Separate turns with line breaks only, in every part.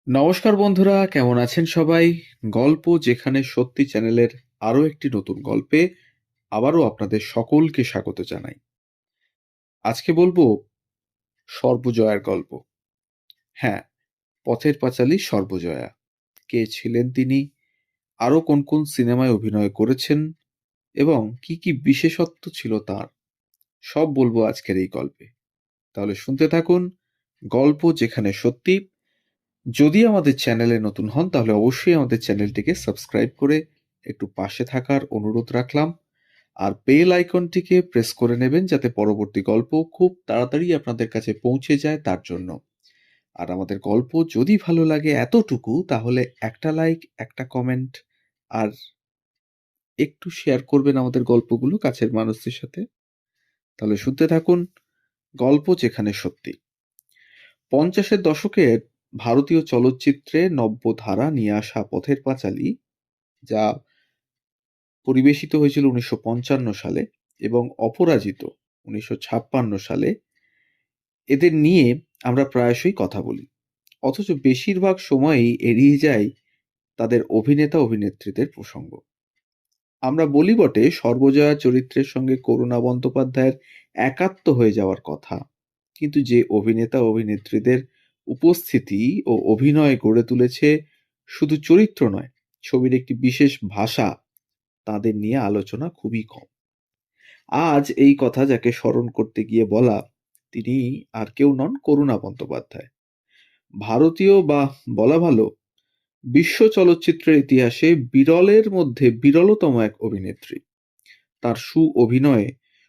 নমস্কার বন্ধুরা, কেমন আছেন সবাই? গল্প যেখানে সত্যি চ্যানেলের আরো একটি নতুন গল্পে আবারও আপনাদের সকলকে স্বাগত জানাই। আজকে বলবো সর্বজয়ার গল্প। হ্যাঁ, পথের পাঁচালী সর্বজয়া। কে ছিলেন তিনি, আরো কোন কোন সিনেমায় অভিনয় করেছেন এবং কি কি বিশেষত্ব ছিল তার, সব বলবো আজকের এই গল্পে। তাহলে শুনতে থাকুন গল্প যেখানে সত্যি। যদি আমাদের চ্যানেলে নতুন হন তাহলে অবশ্যই আমাদের চ্যানেলটিকে সাবস্ক্রাইব করে একটু পাশে থাকার অনুরোধ রাখলাম, আর বেল আইকনটিকে প্রেস করে নেবেন যাতে পরবর্তী গল্প খুব তাড়াতাড়ি আপনাদের কাছে পৌঁছে যায় তার জন্য। আর আমাদের গল্প যদি ভালো লাগে এতটুকু তাহলে একটা লাইক, একটা কমেন্ট আর একটু শেয়ার করবেন আমাদের গল্পগুলো কাছের মানুষদের সাথে। তাহলে শুনতে থাকুন গল্প যেখানে সত্যি। 50-এর দশকের ভারতীয় চলচ্চিত্রে নব্য ধারা নিয়ে আসা পথের পাঁচালী, যা পরিবেশিত হয়েছিল 1955 সালে, এবং অপরাজিত 1956 সালে, এদের নিয়ে আমরা প্রায়শই কথা বলি, অথচ বেশিরভাগ সময়ই এড়িয়ে যাই তাদের অভিনেতা অভিনেত্রীদের প্রসঙ্গ। আমরা বলি বটে সর্বজয়া চরিত্রের সঙ্গে করুণা বন্দ্যোপাধ্যায়ের একাত্ম হয়ে যাওয়ার কথা, কিন্তু যে অভিনেতা অভিনেত্রীদের উপস্থিতি ও অভিনয় গড়ে তুলেছে শুধু চরিত্র নয়, ছবির একটি বিশেষ ভাষা, তাদের নিয়ে আলোচনা খুবই কম। আজ এই কথা যাকে স্মরণ করতে গিয়ে বলা, তিনি আর কেউ নন, করুণা বন্দ্যোপাধ্যায়। ভারতীয় বা বলা ভালো বিশ্ব চলচ্চিত্রের ইতিহাসে বিরলের মধ্যে বিরলতম এক অভিনেত্রী। তার অভিনয়ে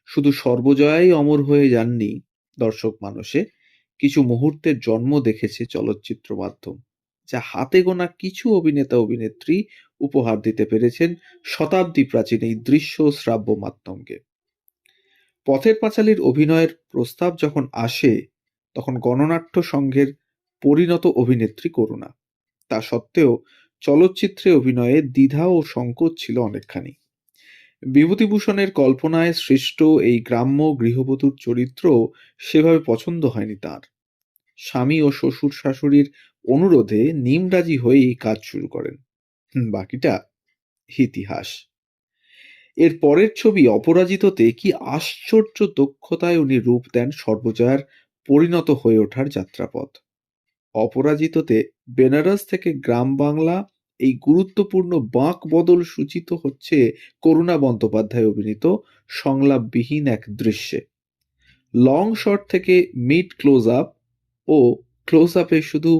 শুধু সর্বজয়াই অমর হয়ে যাননি দর্শক মানুষে, কিছু মুহূর্তের জন্ম দেখেছে চলচ্চিত্র মাধ্যম, যা হাতে গোনা কিছু অভিনেতা অভিনেত্রী উপহার দিতে পেরেছেন শতাব্দী প্রাচীন এই দৃশ্য শ্রাব্য মাধ্যমকে। পথের পাঁচালীর অভিনয়ের প্রস্তাব যখন আসে তখন গণনাট্য সংঘের পরিণত অভিনেত্রী করুণা। তা সত্ত্বেও চলচ্চিত্রে অভিনয়ে দ্বিধা ও সংকোচ ছিল অনেকখানি। বিভূতিভূষণের কল্পনায় সৃষ্ট এই গ্রাম্য গৃহবধূর চরিত্র সেভাবে পছন্দ হয়নি তার। স্বামী ও শ্বশুর শাশুড়ির অনুরোধে নিমরাজি হয়েই কাজ শুরু করেন। বাকিটা ইতিহাস। এর পরের ছবি অপরাজিততে কি আশ্চর্য দক্ষতায় উনি রূপ দেন সর্বজয়ার পরিণত হয়ে ওঠার যাত্রাপথ। অপরাজিততে বেনারস থেকে গ্রাম বাংলা এই গুরুত্বপূর্ণ বাঁক বদল সূচিত হচ্ছে করুণা বন্দ্যোপাধ্যায় অভিনীত সংলাপবিহীন এক দৃশ্যে। লং শট থেকে মিড ক্লোজ আপ ও ক্লোজ আপে শুধু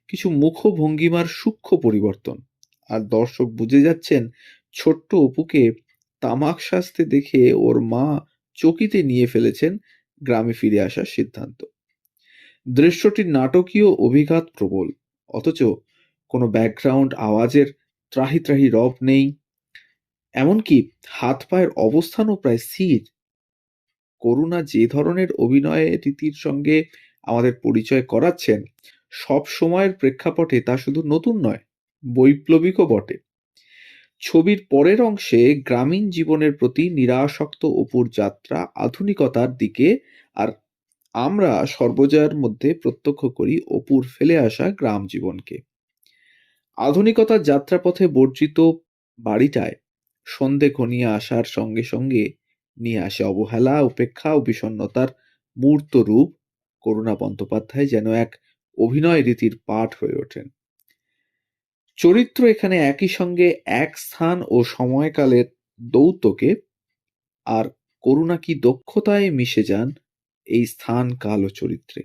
কিছু মুখভঙ্গিমার সূক্ষ্ম পরিবর্তন, আর দর্শক বুঝে যাচ্ছেন ছোট্ট অপুকে তামাক সাজতে দেখে ওর মা চকিতে নিয়ে ফেলেছেন গ্রামে ফিরে আসার সিদ্ধান্ত। দৃশ্যটির নাটকীয় অভিঘাত প্রবল, অথচ কোনো ব্যাকগ্রাউন্ড আওয়াজের ত্রাহি ত্রাহি রব নেই, এমনকি হাত পায়ের অবস্থানও প্রায় স্থির। করুণা যে ধরনের অভিনয় রীতির সঙ্গে আমাদের পরিচয় করাচ্ছেন সব সময়ের প্রেক্ষাপটে, তা শুধু নতুন নয়, বৈপ্লবিকও বটে। ছবির পরের অংশে গ্রামীণ জীবনের প্রতি নিরাসক্ত অপুর যাত্রা আধুনিকতার দিকে, আর আমরা সর্বজয়ার মধ্যে প্রত্যক্ষ করি অপুর ফেলে আসা গ্রাম জীবনকে। আধুনিকতার যাত্রাপথে বর্জিত বাড়িটায় সন্ধে ঘনিয়ে আসার সঙ্গে সঙ্গে নিয়ে আসে অবহেলা, উপেক্ষা ও বিষণ্ণতার মূর্ত রূপ। করুণা বন্দ্যোপাধ্যায় যেন এক অভিনয় রীতির পাঠ হয়ে ওঠেন। চরিত্র এখানে একই সঙ্গে এক স্থান ও সময়কালের দৌত্যকে, আর করুণা কি দক্ষতায় মিশে যান এই স্থান কাল ও চরিত্রে।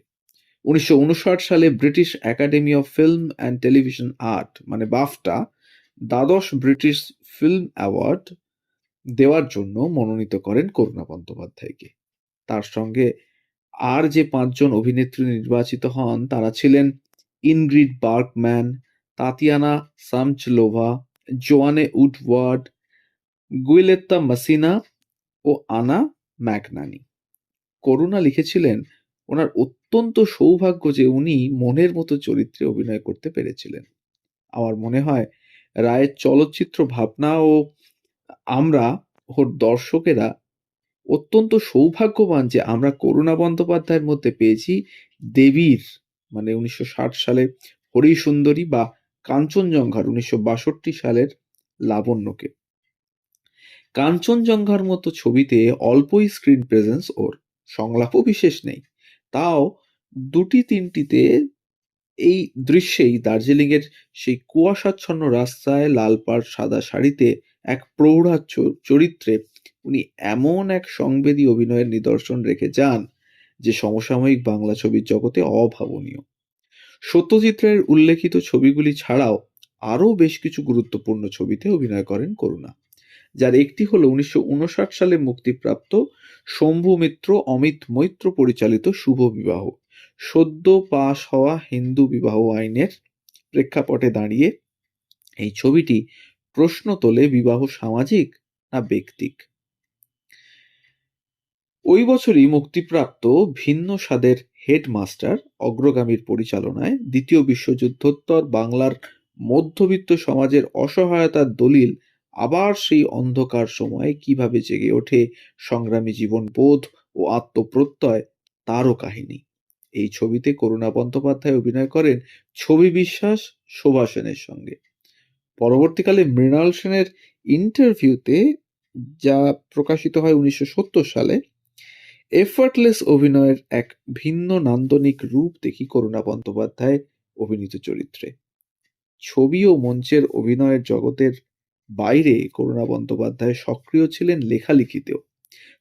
1959 সালে British academy of film and television art মানে বাফটা দ্বাদশ ব্রিটিশ ফিল্ম অ্যাওয়ার্ড দেওয়ার জন্য মনোনীত করেন করুণা বন্দ্যোপাধ্যায়কে। তার সঙ্গে আর যে 5 জন অভিনেত্রী নির্বাচিত হন তারা ছিলেন ইনগ্রিড বার্গম্যান, তাতিয়ানা সামচলোভা, জোয়ানে উডওয়ার্ড, গুইলেত্তা মাসিনা ও আনা ম্যাকনানি। করুণা লিখেছিলেন ওনার অত্যন্ত সৌভাগ্য যে উনি মনের মতো চরিত্রে অভিনয় করতে পেরেছিলেন। আমার মনে হয় রায়ের চলচ্চিত্র ভাবনা ও আমরা ওর দর্শকেরা অত্যন্ত সৌভাগ্যবান যে আমরা করুণা বন্দ্যোপাধ্যায়ের মধ্যে পেয়েছি দেবীর, মানে 1960 সালে হরিসুন্দরী বা কাঞ্চনজঙ্ঘার 1962 সালের লাবণ্যকে। কাঞ্চনজঙ্ঘার মতো ছবিতে অল্পই স্ক্রিন প্রেজেন্স ওর, সংলাপও বিশেষ নেই, তাও দুটি তিনটিতে এই দৃশ্যেই দার্জিলিংয়ের সেই কুয়াশাচ্ছন্ন রাস্তায় লাল পাড় সাদা শাড়িতে এক প্রৌঢ়া চরিত্রে উনি এমন এক সংবেদী অভিনয়ের নিদর্শন রেখে যান যে সমসাময়িক বাংলা ছবির জগতে অভাবনীয়। সত্যজিৎ রায়ের উল্লেখিত ছবিগুলি ছাড়াও আরও বেশ কিছু গুরুত্বপূর্ণ ছবিতে অভিনয় করেন করুণা, যার একটি হল 1959 সালে মুক্তিপ্রাপ্ত শম্ভু মিত্র অমিত মৈত্র পরিচালিত শুভ বিবাহ। সদ্য পাশ হওয়া হিন্দু বিবাহ আইনের প্রেক্ষাপটে দাঁড়িয়ে এই ছবিটি প্রশ্ন তোলে বিবাহ সামাজিক না ব্যক্তিক। ওই বছরই মুক্তিপ্রাপ্ত ভিন্ন স্বাদের হেডমাস্টার অগ্রগামীর পরিচালনায় দ্বিতীয় বিশ্বযুদ্ধোত্তর বাংলার মধ্যবিত্ত সমাজের অসহায়তার দলিল আবার সেই অন্ধকার সময়ে কিভাবে জেগে ওঠে সংগ্রামী জীবনবোধ ও আত্মপ্রত্যয়, তারও কাহিনী। এই ছবিতে করুণা বন্দ্যোপাধ্যায় অভিনয় করেন ছবি বিশ্বাস শোভা সেনের সঙ্গে। পরবর্তীকালে মৃণাল সেনের ইন্টারভিউতে, যা প্রকাশিত হয় 1970 সালে, এফার্টলেস অভিনয়ের এক ভিন্ন নান্দনিক রূপ দেখি করুণা বন্দ্যোপাধ্যায় অভিনীত চরিত্রে। ছবি ও মঞ্চের অভিনয়ের জগতের বাইরে করুণা বন্দ্যোপাধ্যায় সক্রিয় ছিলেন লেখালেখিতেও।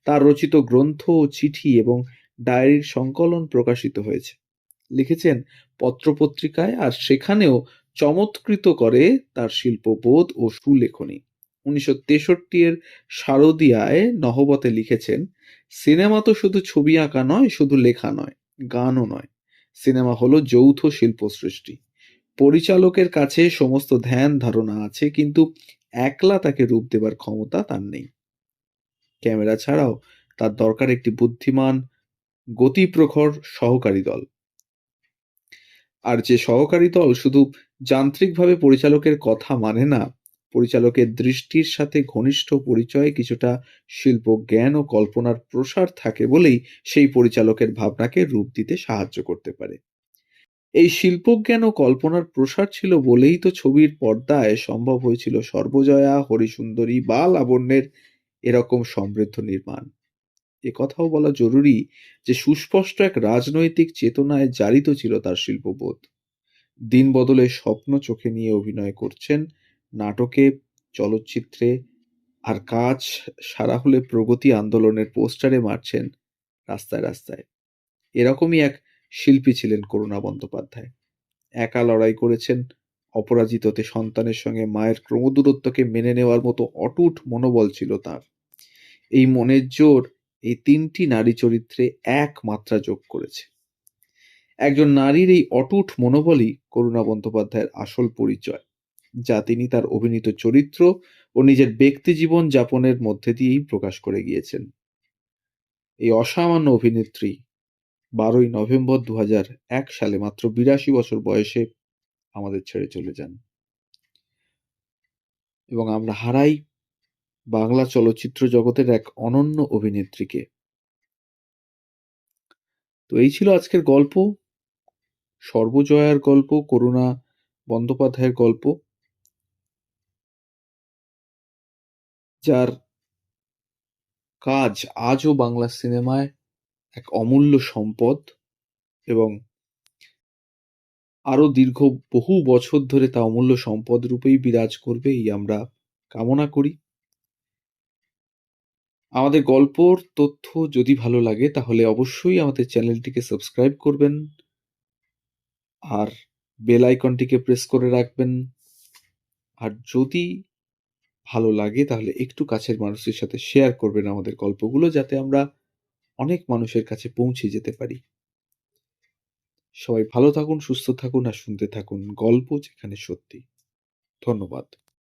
তার রচিত গ্রন্থ ও চিঠি এবং ডায়েরির সংকলন প্রকাশিত হয়েছে। লিখেছেন পত্রপত্রিকায়, আর সেখানেও চমৎকৃত করে তার শিল্পবোধ ও সুলেখনী। 1963 এর শারদিয়ায় নহবতে লিখেছেন, সিনেমা তো শুধু ছবি আঁকা নয়, শুধু লেখা নয়, গানও নয়। সিনেমা হলো যৌথ শিল্প সৃষ্টি। পরিচালকের কাছে সমস্ত ধ্যান ধারণা আছে, কিন্তু একলা তাকে রূপ দেবার ক্ষমতা তার নেই। ক্যামেরা ছাড়াও তার দরকার একটি বুদ্ধিমান, গতিপ্রখর সহকারী দল। আর যে সহকারী দল শুধু যান্ত্রিকভাবে পরিচালকের কথা মানে না, পরিচালকের দৃষ্টির সাথে ঘনিষ্ঠ পরিচয়ে কিছুটা শিল্প জ্ঞান ও কল্পনার প্রসার থাকে বলেই সেই পরিচালকের ভাবনাকে রূপ দিতে সাহায্য করতে পারে। এই শিল্পজ্ঞান ও কল্পনার প্রসার ছিল বলেই তো ছবির পর্দায় সম্ভব হয়েছিল সর্বজয়া, হরিসুন্দরী বা লাবণ্যের এরকম সমৃদ্ধ নির্মাণ। কথাও বলা জরুরি যে সুস্পষ্ট এক রাজনৈতিক চেতনায় জারিত ছিল তার শিল্পবোধ। দিন বদলের স্বপ্ন চোখে নিয়ে অভিনয় করছেন নাটকে, চলচ্চিত্রে, আর কাজ সারা হলে প্রগতি আন্দোলনের পোস্টারে মারছেন রাস্তায় রাস্তায়। এরকমই এক শিল্পী ছিলেন করুণা বন্দ্যোপাধ্যায়। একা লড়াই করেছেন অপরাজিততে, সন্তানের সঙ্গে মায়ের ক্রমদূরত্বকে মেনে নেওয়ার মতো অটুট মনোবল ছিল তার। এই মনের জোর এই তিনটি নারী চরিত্রে এক মাত্রা যোগ করেছে। একজন নারীর এই অটুট মনোবলই করুণা বন্দ্যোপাধ্যায়ের আসল পরিচয়, যা তিনি তার অভিনীত চরিত্র ও নিজের ব্যক্তি জীবন যাপনের মধ্যে দিয়েই প্রকাশ করে গিয়েছেন। এই অসামান্য অভিনেত্রী 12ই নভেম্বর 2001 সালে মাত্র 82 বছর বয়সে আমাদের ছেড়ে চলে যান, এবং আমরা হারাই বাংলা চলচ্চিত্র জগতের এক অনন্য অভিনেত্রীকে। তো এই ছিল আজকের গল্প, সর্বজয়ার গল্প, করুণা বন্দ্যোপাধ্যায়ের গল্প, যার কাজ আজও বাংলা সিনেমায় এক অমূল্য সম্পদ, এবং আরো দীর্ঘ বহু বছর ধরে তা অমূল্য সম্পদ রূপেই বিরাজ করবে, এই আমরা কামনা করি। আমাদের গল্পর তথ্য যদি ভালো লাগে তাহলে অবশ্যই আমাদের চ্যানেলটিকে সাবস্ক্রাইব করবেন, আর বেল আইকনটিকে প্রেস করে রাখবেন। আর যদি ভালো লাগে তাহলে একটু কাছের মানুষের সাথে শেয়ার করবেন আমাদের গল্পগুলো, যাতে আমরা অনেক মানুষের কাছে পৌঁছে যেতে পারি। সবাই ভালো থাকুন, সুস্থ থাকুন, আর শুনতে থাকুন গল্প যেখানে সত্যি। ধন্যবাদ।